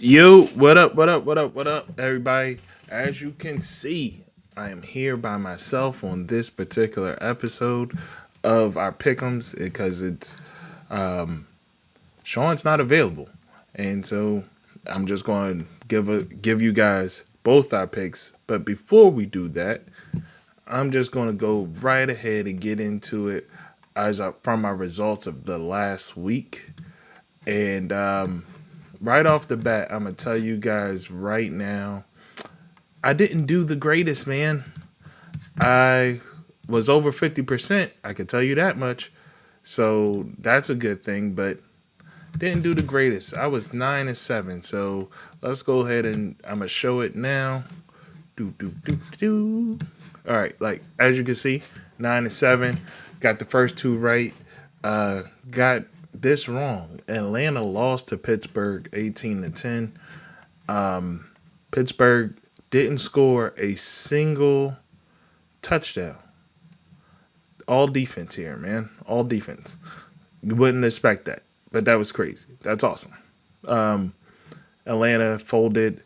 Yo, what up, what up, everybody? As you can see, I am here by myself on this particular episode of our pick'ems because it's Sean's not available, and so I'm just going to give you guys both our picks. But before we do that, I'm just going to go right ahead and get into it from our results of the last week, and right off the bat, I'm gonna tell you guys right now, I didn't do the greatest, man. I was over 50%. I can tell you that much. So that's a good thing, but didn't do the greatest. I was 9-7. So let's go ahead and I'm gonna show it now. Do do do do. All right, like as you can see, 9-7. Got the first two right. Got this wrong. Atlanta lost to Pittsburgh 18-10. Pittsburgh didn't score a single touchdown. All defense here, man. All defense. You wouldn't expect that, but that was crazy. That's awesome. Atlanta folded.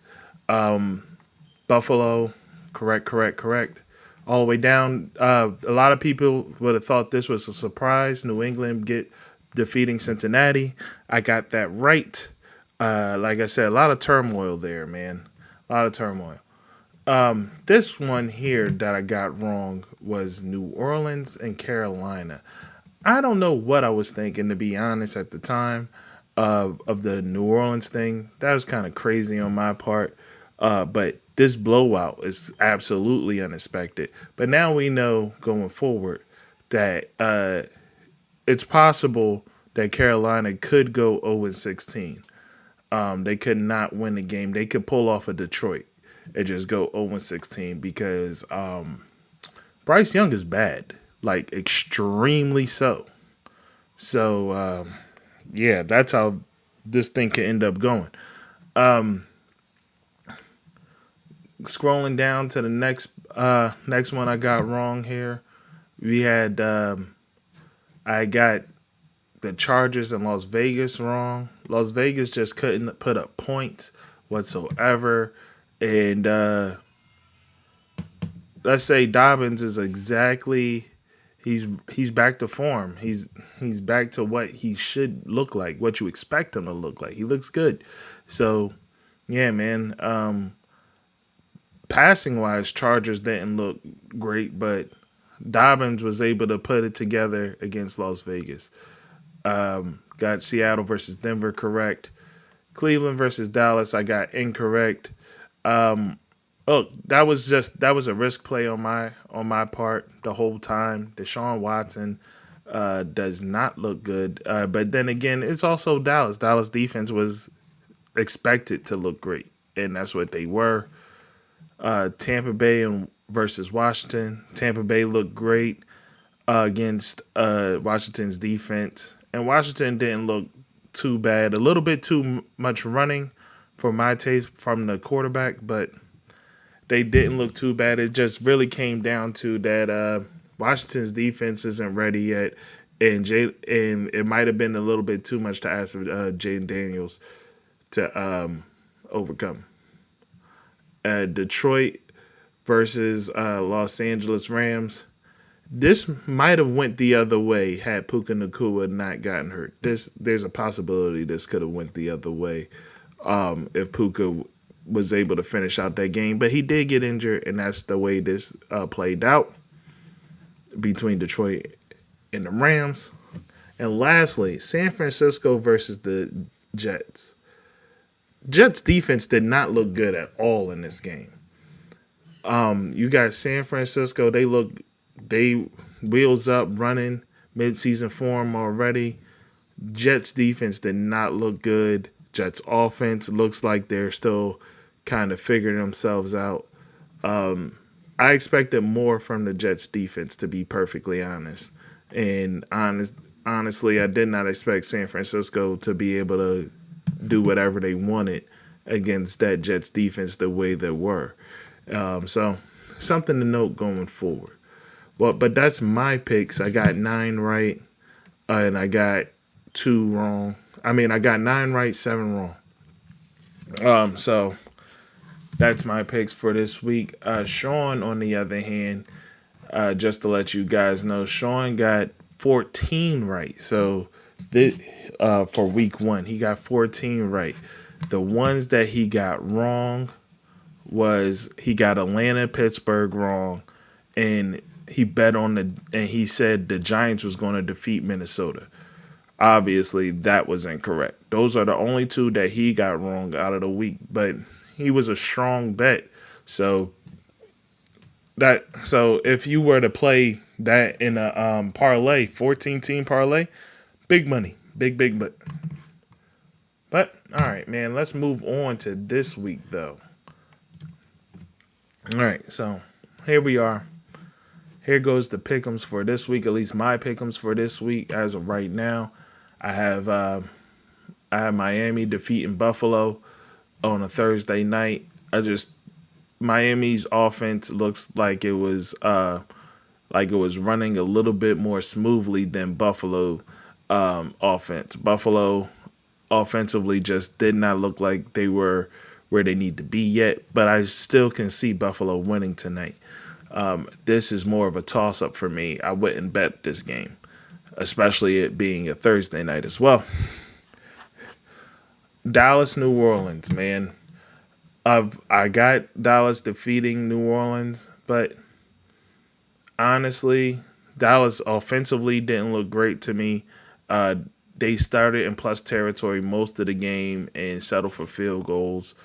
Buffalo, correct. All the way down. A lot of people would have thought this was a surprise. New England get defeating Cincinnati. I got that right. Like I said, a lot of turmoil there, man. A lot of turmoil. This one here that I got wrong was New Orleans and Carolina. I don't know what I was thinking, to be honest, at the time of the New Orleans thing. That was kind of crazy on my part. But this blowout is absolutely unexpected. But now we know going forward that it's possible that Carolina could go 0-16. They could not win the game. They could pull off a Detroit and just go 0-16 because Bryce Young is bad, like extremely so. So yeah, that's how this thing could end up going. Um, Scrolling down to the next one I got wrong here. We had I got the Chargers in Las Vegas wrong. Las Vegas just couldn't put up points whatsoever. And let's say Dobbins is exactly he's back to form. He's back to what he should look like, what you expect him to look like. He looks good. So yeah, man. Passing wise, Chargers didn't look great, but Dobbins was able to put it together against Las Vegas. Got Seattle versus Denver correct. Cleveland versus Dallas, I got incorrect. Um, Look, that was a risk play on my part the whole time. Deshaun Watson does not look good, but then again, it's also Dallas. Dallas defense was expected to look great, and that's what they were. Tampa Bay and versus Washington. Tampa Bay looked great against Washington's defense, and Washington didn't look too bad. A little bit too much running for my taste from the quarterback, but they didn't look too bad. It just really came down to that Washington's defense isn't ready yet, and it might have been a little bit too much to ask of Jaden Daniels to overcome. Detroit versus Los Angeles Rams. This might have went the other way had Puka Nakua not gotten hurt. There's a possibility this could have went the other way if Puka was able to finish out that game, but he did get injured, and that's the way this played out between Detroit and the Rams. And lastly, San Francisco versus the Jets. Jets defense did not look good at all in this game. You got San Francisco. They wheels up running midseason form already. Jets defense did not look good. Jets offense looks like they're still kind of figuring themselves out. I expected more from the Jets defense, to be perfectly honest. And honestly, I did not expect San Francisco to be able to do whatever they wanted against that Jets defense the way they were. So something to note going forward. Well, but that's my picks. I got 9 right, and I got 2 wrong. I mean, I got 9 right, 7 wrong. So that's my picks for this week. Sean, on the other hand, just to let you guys know, Sean got 14 right. So this, for week one, he got 14 right. The ones that he got wrong was he got Atlanta, Pittsburgh wrong, and he bet on and he said the Giants was going to defeat Minnesota. Obviously, that was incorrect. Those are the only two that he got wrong out of the week, but he was a strong bet. So so if you were to play that in a parlay, 14 team parlay, big money, big but all right, man, let's move on to this week though. All right, so here we are. Here goes the pick'ems for this week, at least my pick'ems for this week as of right now. I have Miami defeating Buffalo on a Thursday night. Miami's offense looks like it was running a little bit more smoothly than Buffalo offense. Buffalo offensively just did not look like they were where they need to be yet, but I still can see Buffalo winning tonight. This is more of a toss up for me. I wouldn't bet this game, especially it being a Thursday night as well. Dallas, New Orleans, man. I got Dallas defeating New Orleans, but honestly, Dallas offensively didn't look great to me. Uh, they started in plus territory most of the game and settled for field goals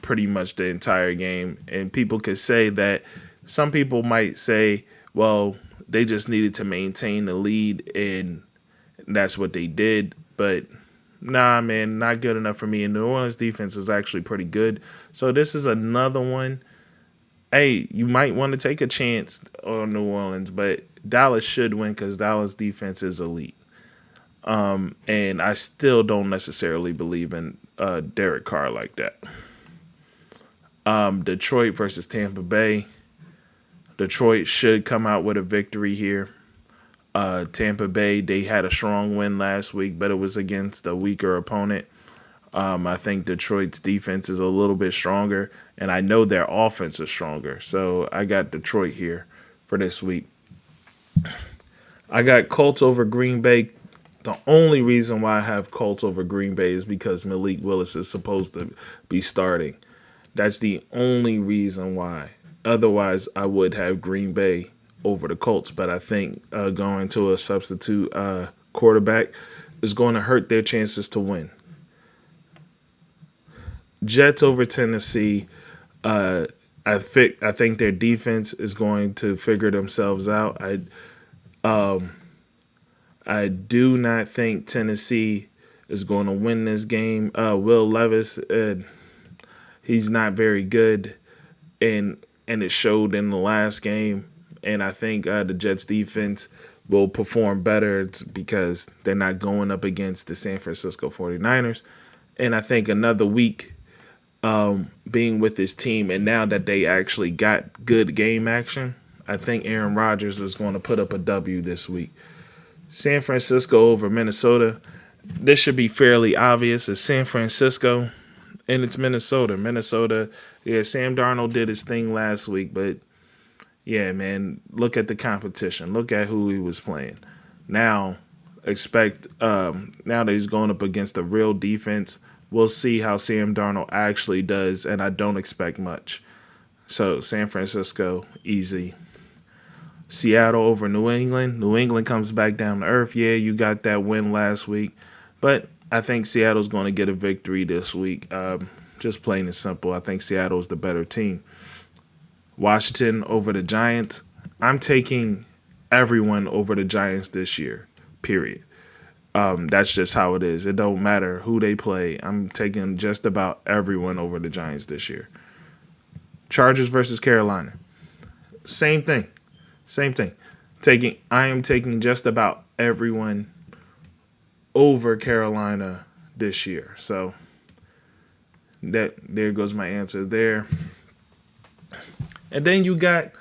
pretty much the entire game. And people could say that some people might say, well, they just needed to maintain the lead and that's what they did. But nah, man, not good enough for me. And New Orleans defense is actually pretty good. So this is another one. Hey, you might want to take a chance on New Orleans, but Dallas should win because Dallas defense is elite. And I still don't necessarily believe in Derek Carr like that. Detroit versus Tampa Bay. Detroit should come out with a victory here. Tampa Bay, they had a strong win last week, but it was against a weaker opponent. I think Detroit's defense is a little bit stronger, and I know their offense is stronger. So I got Detroit here for this week. I got Colts over Green Bay. The only reason why I have Colts over Green Bay is because Malik Willis is supposed to be starting. That's the only reason why. Otherwise, I would have Green Bay over the Colts. But I think going to a substitute quarterback is going to hurt their chances to win. Jets over Tennessee. I think their defense is going to figure themselves out. I do not think Tennessee is going to win this game. Will Levis, he's not very good, and it showed in the last game. And I think the Jets defense will perform better because they're not going up against the San Francisco 49ers. And I think another week being with this team, and now that they actually got good game action, I think Aaron Rodgers is going to put up a W this week. San Francisco over Minnesota. This should be fairly obvious. It's San Francisco and it's Minnesota. Yeah, Sam Darnold did his thing last week, but yeah, man, look at the competition. Look at who he was playing. Now that he's going up against a real defense. We'll see how Sam Darnold actually does, and I don't expect much. So San Francisco, easy. Seattle over New England. New England comes back down to earth. Yeah, you got that win last week. But I think Seattle's going to get a victory this week. Just plain and simple. I think Seattle's the better team. Washington over the Giants. I'm taking everyone over the Giants this year, period. That's just how it is. It don't matter who they play. I'm taking just about everyone over the Giants this year. Chargers versus Carolina. Same thing. I am taking just about everyone over Carolina this year. So there goes my answer there. And then you got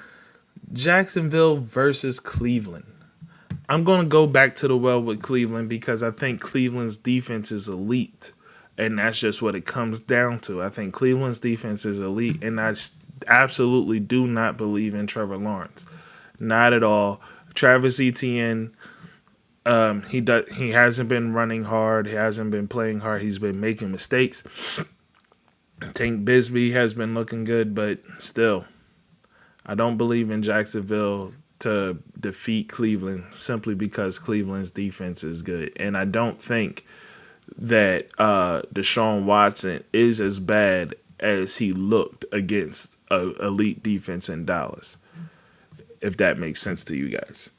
Jacksonville versus Cleveland. I'm going to go back to the well with Cleveland because I think Cleveland's defense is elite. And that's just what it comes down to. I think Cleveland's defense is elite, and absolutely do not believe in Trevor Lawrence. Not at all. Travis Etienne, he hasn't been running hard. He hasn't been playing hard. He's been making mistakes. Tank Bisbee has been looking good, but still, I don't believe in Jacksonville to defeat Cleveland simply because Cleveland's defense is good. And I don't think that Deshaun Watson is as bad as he looked against an elite defense in Dallas, if that makes sense to you guys.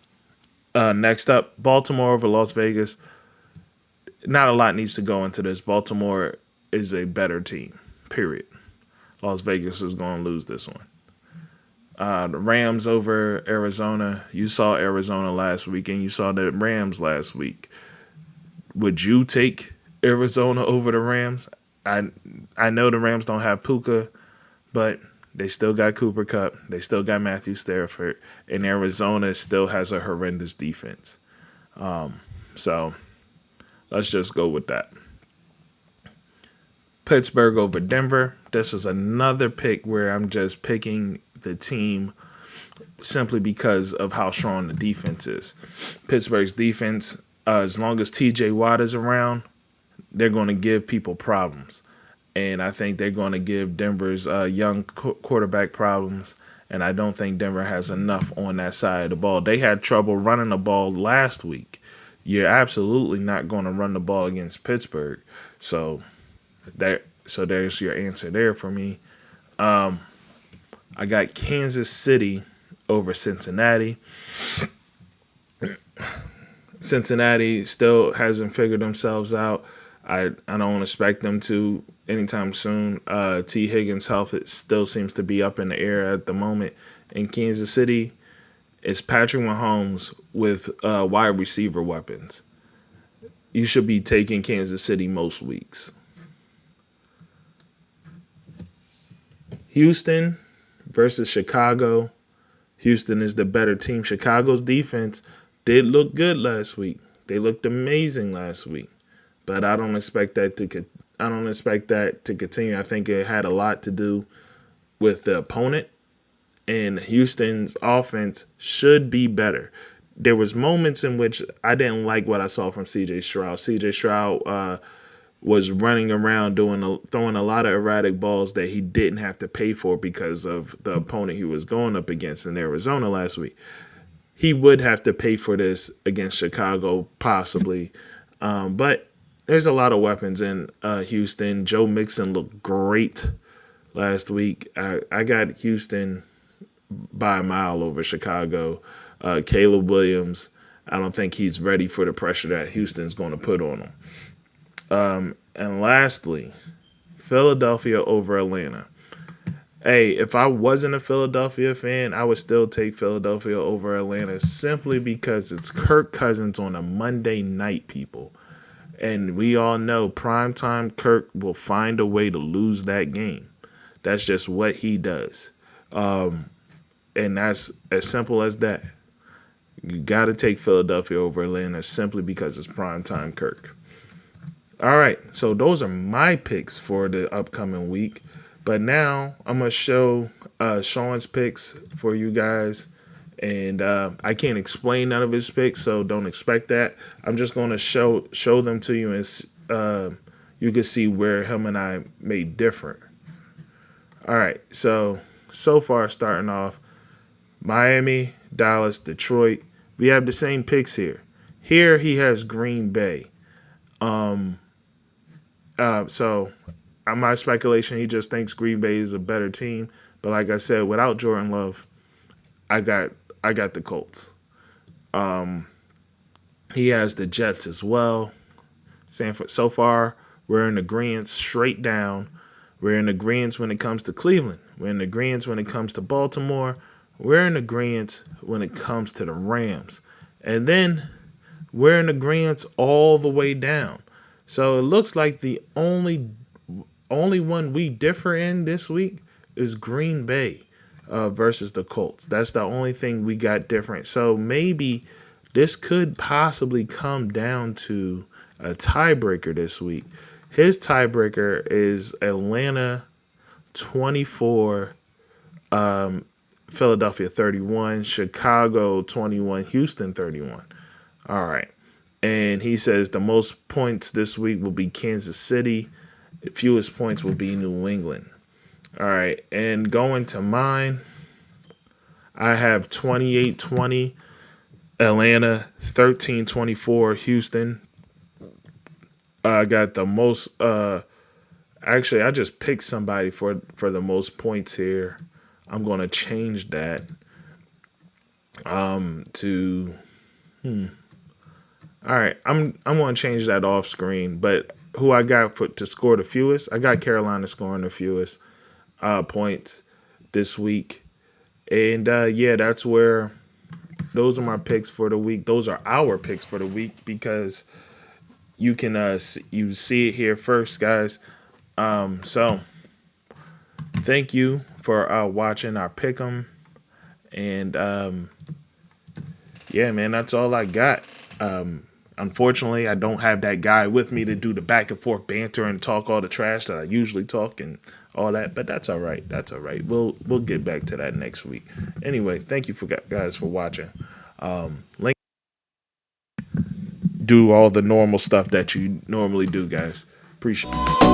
Next up, Baltimore over Las Vegas. Not a lot needs to go into this. Baltimore is a better team, period. Las Vegas is going to lose this one. The Rams over Arizona. You saw Arizona last week, and you saw the Rams last week. Would you take Arizona over the Rams? I know the Rams don't have Puka, but they still got Cooper Kupp. They still got Matthew Stafford. And Arizona still has a horrendous defense. So let's just go with that. Pittsburgh over Denver. This is another pick where I'm just picking the team simply because of how strong the defense is. Pittsburgh's defense, as long as TJ Watt is around, they're going to give people problems. And I think they're going to give Denver's young quarterback problems. And I don't think Denver has enough on that side of the ball. They had trouble running the ball last week. You're absolutely not going to run the ball against Pittsburgh. So there's your answer there for me. I got Kansas City over Cincinnati. Cincinnati still hasn't figured themselves out. I don't expect them to anytime soon. T. Higgins' health, it still seems to be up in the air at the moment. In Kansas City, it's Patrick Mahomes with wide receiver weapons. You should be taking Kansas City most weeks. Houston versus Chicago. Houston is the better team. Chicago's defense did look good last week. They looked amazing last week. But I don't expect that to continue. I think it had a lot to do with the opponent, and Houston's offense should be better. There was moments in which I didn't like what I saw from C.J. Stroud. C.J. Stroud was running around throwing a lot of erratic balls that he didn't have to pay for because of the opponent he was going up against in Arizona last week. He would have to pay for this against Chicago, possibly. But there's a lot of weapons in Houston. Joe Mixon looked great last week. I got Houston by a mile over Chicago. Caleb Williams, I don't think he's ready for the pressure that Houston's going to put on him. And lastly, Philadelphia over Atlanta. Hey, if I wasn't a Philadelphia fan, I would still take Philadelphia over Atlanta simply because it's Kirk Cousins on a Monday night, people. And we all know primetime Kirk will find a way to lose that game. That's just what he does. And that's as simple as that. You got to take Philadelphia over Atlanta simply because it's primetime Kirk. All right, so those are my picks for the upcoming week. But now I'm going to show Sean's picks for you guys. And I can't explain none of his picks, so don't expect that. I'm just going to show them to you, and you can see where him and I may differ. All right, so far starting off, Miami, Dallas, Detroit. We have the same picks here. Here he has Green Bay. So my speculation, he just thinks Green Bay is a better team. But like I said, without Jordan Love, I got the Colts. He has the Jets as well. Sanford. So far, we're in agreement straight down. We're in agreement when it comes to Cleveland. We're in agreement when it comes to Baltimore. We're in agreement when it comes to the Rams. And then we're in agreement all the way down. So it looks like the only one we differ in this week is Green Bay versus the Colts. That's the only thing we got different. So maybe this could possibly come down to a tiebreaker this week. His tiebreaker is Atlanta 24, Philadelphia 31, Chicago 21, Houston 31. All right. And he says the most points this week will be Kansas City. The fewest points will be New England. All right. And going to mine, I have 28-20 Atlanta, 13-24 Houston. I got the most actually I just picked somebody for the most points here. I'm going to change that to all right, I'm going to change that off screen, but who I got to score the fewest? I got Carolina scoring the fewest points this week. And yeah, that's where those are my picks for the week. Those are our picks for the week because you can you see it here first, guys. So thank you for watching our pick 'em, and yeah, man, that's all I got. Unfortunately, I don't have that guy with me to do the back and forth banter and talk all the trash that I usually talk and all that, but that's all right. That's all right. We'll get back to that next week. Anyway, thank you for guys for watching. Link do all the normal stuff that you normally do, guys. Appreciate it.